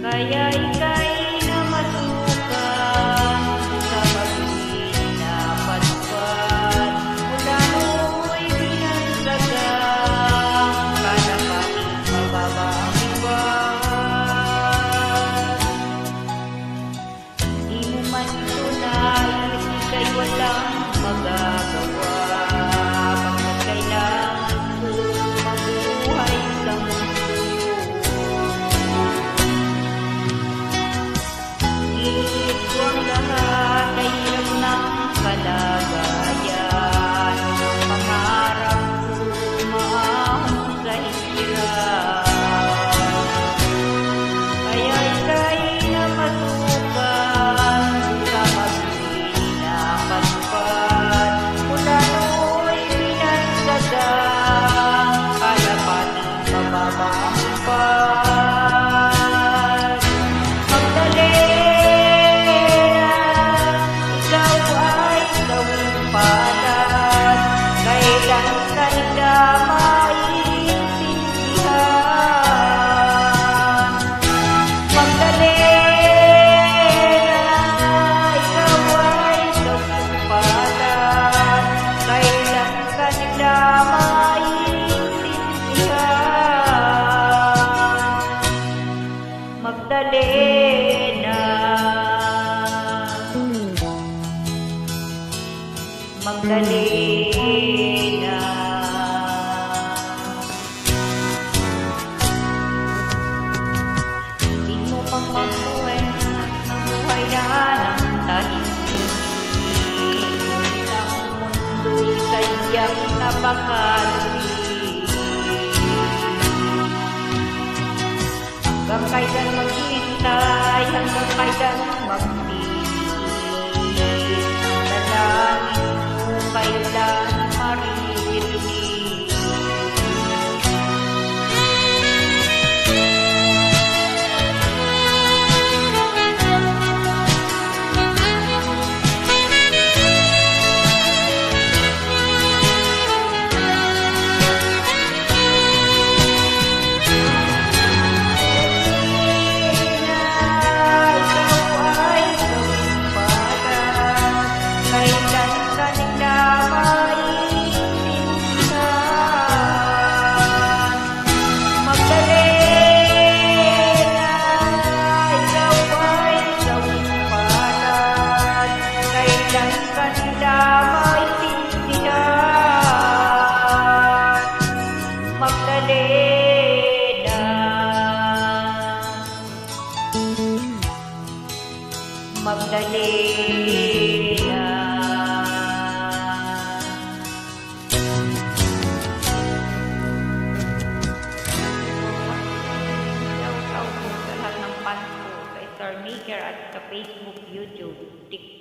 Kaya ika'y na masukan sa pagpinapatpat. Mula no'y binagsagang kalapating mababa ang iwan. Di mo man tunay, ika'y walang magagawa. Pagkat kailangan ko mabuhay sa mundo. Ilit ko ang lahat ay hirap ng kalagayan. Ang pangarap ko maahon sa hirap. Kaya ika'y napasukan sa pagpinapatpat. Mula no'y binagsagang kalapating mababa ang iwan. Magdali na ikaw ay gawing palad. Kailan ka nila maiintindihan? Magdali na ikaw ay gawing palad. Kailan ka nila maiintindihan? Magdali na. Magdali na. Di mo pang mabuhay ng buhay na ng tahimik. Ang mundo'y sadyang napakaluwi. Hanggang kailan maghihintay, hanggang kailan magtiis. Dalangin mo kailan maririnig. Magdali na. Shout out po sa lahat ng fans ko sa Star Maker at sa Facebook, YouTube, TikTok.